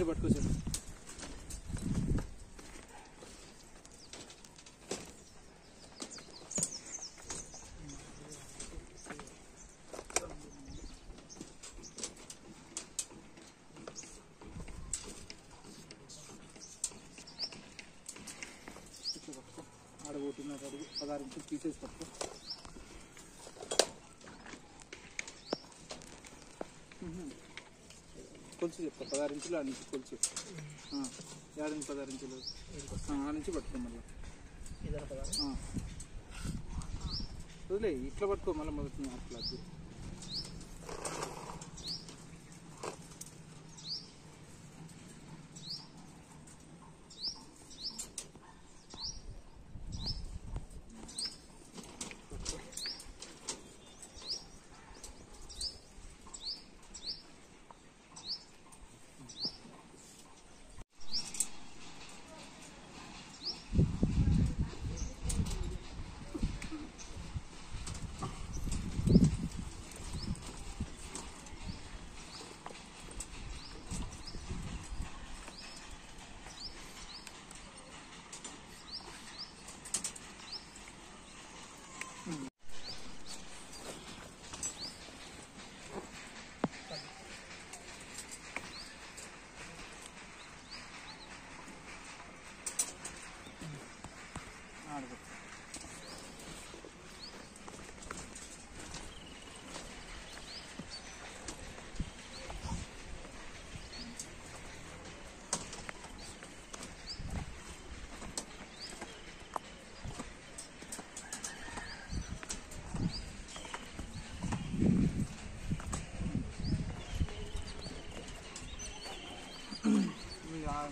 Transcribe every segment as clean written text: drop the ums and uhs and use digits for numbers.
Wire పట్టుకొచ్చారు. ఆడగొట్టిన 16 ఇంచులు తీసేసి పట్టుకో. కొలుసు చెప్తా 16 ఇంచులు ఆ నుంచి కొలుసు. 16 ఇంచులు ఆ నుంచి పట్టుకో. మళ్ళీ వదిలే ఇట్లా పట్టుకో. మళ్ళీ మొదటి అట్లా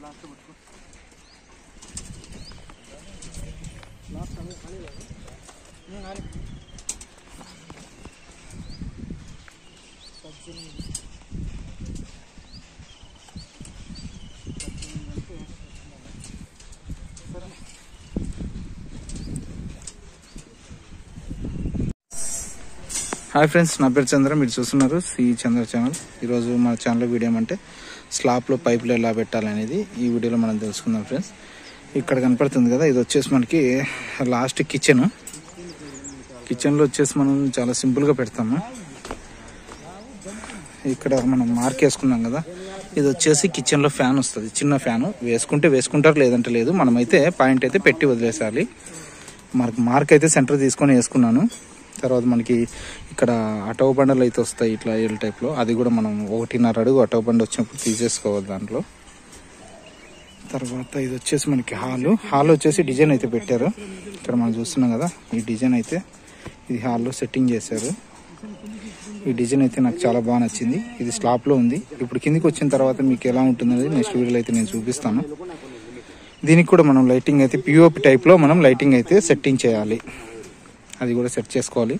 లాస్ట్ పట్టుకో. లాస్ట్ హాయ్ ఫ్రెండ్స్, నా పేరు చంద్ర. మీరు చూస్తున్నారు సి చంద్ర ఛానల్. ఈరోజు మన ఛానల్లో వీడియో ఏమంటే స్లాబ్లో పైపులు ఎలా పెట్టాలనేది ఈ వీడియోలో మనం తెలుసుకుందాం ఫ్రెండ్స్. ఇక్కడ కనపడుతుంది కదా, ఇది వచ్చేసి మనకి లాస్ట్ కిచెన్లో వచ్చేసి మనం చాలా సింపుల్గా పెడతాము. ఇక్కడ మనం మార్క్ వేసుకున్నాం కదా, ఇది వచ్చేసి కిచెన్లో ఫ్యాన్ వస్తుంది. చిన్న ఫ్యాను వేసుకుంటే వేసుకుంటారు, లేదంటే లేదు. మనమైతే పాయింట్ అయితే పెట్టి వదిలేసాలి. మార్క్ అయితే సెంటర్ తీసుకొని వేసుకున్నాను. తర్వాత మనకి ఇక్కడ అటవ బండలు అయితే వస్తాయి ఇట్లా ఎల్ టైప్లో. అది కూడా మనం 1.5 అడుగు అటవ బండ వచ్చినప్పుడు తీసేసుకోవాలి దాంట్లో. తర్వాత ఇది వచ్చేసి మనకి హాల్ వచ్చేసి డిజైన్ అయితే పెట్టారు. ఇక్కడ మనం చూస్తున్నాం కదా, ఈ డిజైన్ అయితే ఇది హాల్లో సెట్టింగ్ చేశారు. ఈ డిజైన్ అయితే నాకు చాలా బాగా నచ్చింది. ఇది స్లాబ్లో ఉంది. ఇప్పుడు కిందికి వచ్చిన తర్వాత మీకు ఎలా ఉంటుందనేది నెక్స్ట్ వీడియోలో అయితే నేను చూపిస్తాను. దీనికి కూడా మనం లైటింగ్ అయితే పిఓపి టైప్లో మనం లైటింగ్ అయితే సెట్టింగ్ చేయాలి. అది కూడా సెట్ చేసుకోవాలి.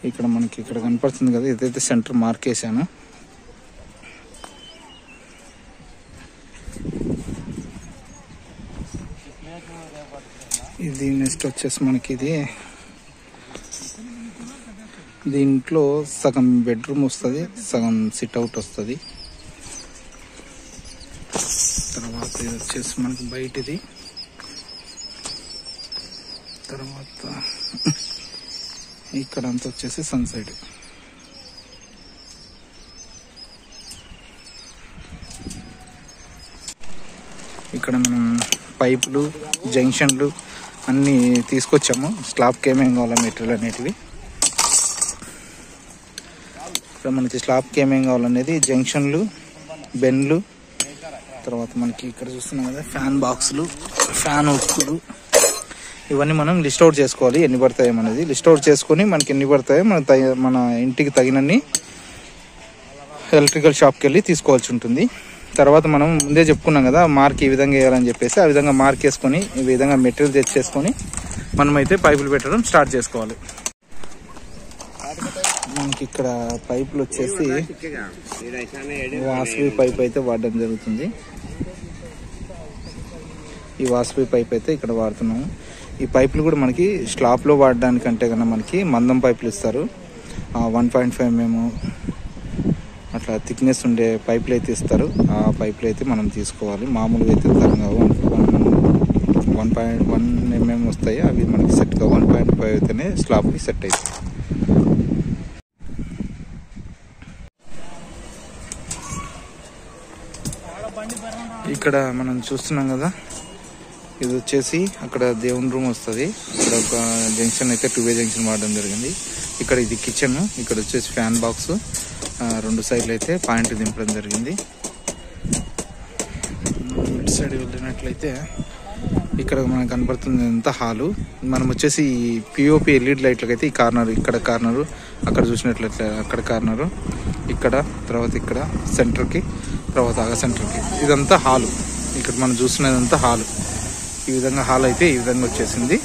ఇక్కడ మనకి ఇక్కడ కనపడుతుంది కదా, ఏదైతే సెంటర్ మార్క్ వేసాను. ఇది నెక్స్ట్ వచ్చేసి మనకి ఇది దీంట్లో సగం బెడ్రూమ్ వస్తుంది, సగం సిట్అవుట్ వస్తుంది. తర్వాత ఇది వచ్చేసి మనకి బయటిది. తర్వాత ఇక్కడ అంతా వచ్చేసి సన్ సైడ్. ఇక్కడ మనం పైపులు, జంక్షన్లు అన్నీ తీసుకొచ్చాము. స్లాబ్కి ఏమేమి కావాలో మెటీరియల్ అనేటివి. ఇక్కడ మనకి స్లాబ్కి ఏమేమి కావాలనేది జంక్షన్లు, బెన్లు, తర్వాత మనకి ఇక్కడ చూస్తున్నాం కదా ఫ్యాన్ బాక్సులు, ఫ్యాన్ హుక్కులు, ఇవన్నీ మనం లిస్ట్ అవుట్ చేసుకోవాలి. ఎన్ని పడతాయో అనేది లిస్ట్ అవుట్ చేసుకొని మనకి ఎన్ని పడతాయో మన ఇంటికి తగినన్ని ఎలక్ట్రికల్ షాప్కి వెళ్ళి తీసుకోవాల్సి ఉంటుంది. తర్వాత మనం ముందే చెప్పుకున్నాం కదా మార్క్ ఈ విధంగా వేయాలని చెప్పేసి, ఆ విధంగా మార్క్ వేసుకొని ఈ విధంగా మెటీరియల్ తెచ్చేసుకొని మనమైతే పైపులు పెట్టడం స్టార్ట్ చేసుకోవాలి. మనకి ఇక్కడ పైపులు వచ్చేసి వాసవి పైప్ అయితే వాడడం జరుగుతుంది. ఈ వాసవి పైప్ అయితే ఇక్కడ వాడుతున్నాము. ఈ పైపులు కూడా మనకి స్లాబ్లో వాడడానికంటే కన్నా మనకి మందం పైపులు ఇస్తారు. 1.5 mm అట్లా థిక్నెస్ ఉండే పైపులు అయితే ఇస్తారు. ఆ పైపులు అయితే మనం తీసుకోవాలి. మామూలుగా అయితే తరంగా 1.1 mm వస్తాయి, అవి మనకి సెట్గా 1.5 అయితేనే స్లాబ్కి సెట్ అవుతుంది. ఇక్కడ మనం చూస్తున్నాం కదా, ఇది వచ్చేసి అక్కడ దేవుని రూమ్ వస్తుంది. ఇక్కడ ఒక జంక్షన్ అయితే 2-way జంక్షన్ వాడడం జరిగింది. ఇక్కడ ఇది కిచెన్, ఇక్కడ వచ్చేసి ఫ్యాన్ బాక్స్, 2 సైడ్లు అయితే పాయింట్ దింపడం జరిగింది. ఇటు సైడ్ వెళ్ళినట్లయితే ఇక్కడ మనకు కనబడుతుంది అంతా హాలు. మనం వచ్చేసి పిఓపి ఎల్ఈడి లైట్లకి అయితే ఈ కార్నర్, ఇక్కడ కార్నరు, అక్కడ చూసినట్లయితే అక్కడ కార్నరు, ఇక్కడ తర్వాత ఇక్కడ సెంటర్కి, తర్వాత ఆ సెంటర్కి, ఇదంతా హాలు. ఇక్కడ మనం చూస్తున్నదంతా హాలు. ఈ విధంగా హాల్ అయితే ఈ విధంగా వచ్చేసింది.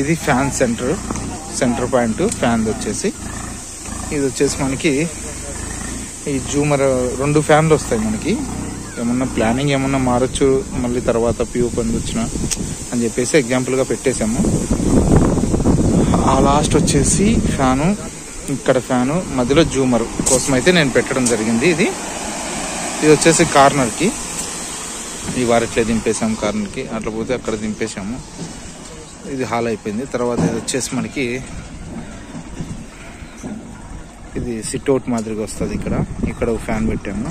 ఇది ఫ్యాన్ సెంటర్ పాయింట్ ఫ్యాన్ వచ్చేసి. ఇది వచ్చేసి మనకి ఈ జూమర్ 2 ఫ్యాన్లు వస్తాయి మనకి. ఏమన్నా ప్లానింగ్ ఏమన్నా మారచ్చు మళ్ళీ తర్వాత పిఓ పని వచ్చిన అని చెప్పేసి ఎగ్జాంపుల్గా పెట్టేసాము. ఆ లాస్ట్ వచ్చేసి ఫ్యాను, ఇక్కడ ఫ్యాను, మధ్యలో జూమర్ కోసం అయితే నేను పెట్టడం జరిగింది. ఇది వచ్చేసి కార్నర్కి, ఈ వారిట్లే దింపేసాము కార్నర్కి, అట్లా పోతే అక్కడ దింపేసాము. ఇది హాల్ అయిపోయింది. తర్వాత ఇది వచ్చేసి మనకి ఇది సిట్అవుట్ మాదిరిగా వస్తుంది. ఇక్కడ ఒక ఫ్యాన్ పెట్టాము.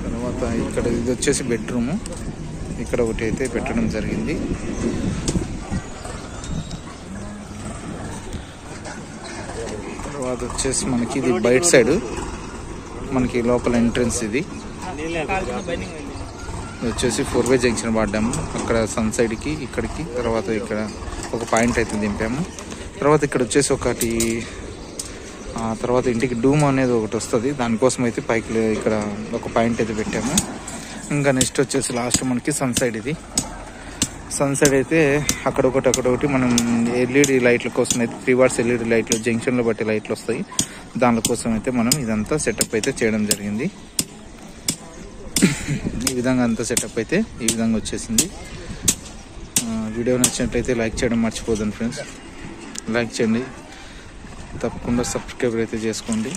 తర్వాత ఇక్కడ ఇది వచ్చేసి బెడ్రూము, ఇక్కడ ఒకటి అయితే పెట్టడం జరిగింది. తర్వాత వచ్చేసి మనకి ఇది బయట సైడ్, మనకి లోపల ఎంట్రన్స్. ఇది వచ్చేసి 4-way జంక్షన్ వాడాము. అక్కడ సన్ సైడ్కి, ఇక్కడికి, తర్వాత ఇక్కడ ఒక పాయింట్ అయితే దింపాము. తర్వాత ఇక్కడ వచ్చేసి ఒకటి, తర్వాత ఇంటికి డూమ్ అనేది ఒకటి వస్తుంది, దానికోసం అయితే పైకి ఇక్కడ ఒక పాయింట్ అయితే పెట్టాము. ఇంకా నెక్స్ట్ వచ్చేసి లాస్ట్ మనకి సన్ సైడ్. ఇది సన్ సైడ్ అయితే అక్కడొకటి మనం ఎల్ఈడి లైట్ల కోసం అయితే 3 watts ఎల్ఈడి లైట్లు, జంక్షన్లో బట్టి లైట్లు వస్తాయి, దానికోసం అయితే మనం ఇదంతా సెటప్ అయితే చేయడం జరిగింది. ఈ విధంగా అంతా సెటప్ అయితే ఈ విధంగా వచ్చేసింది. వీడియో నచ్చినట్లయితే లైక్ చేయడం మర్చిపోదండి ఫ్రెండ్స్. లైక్ చేయండి, తప్పకుండా సబ్స్క్రైబ్ అయితే చేసుకోండి.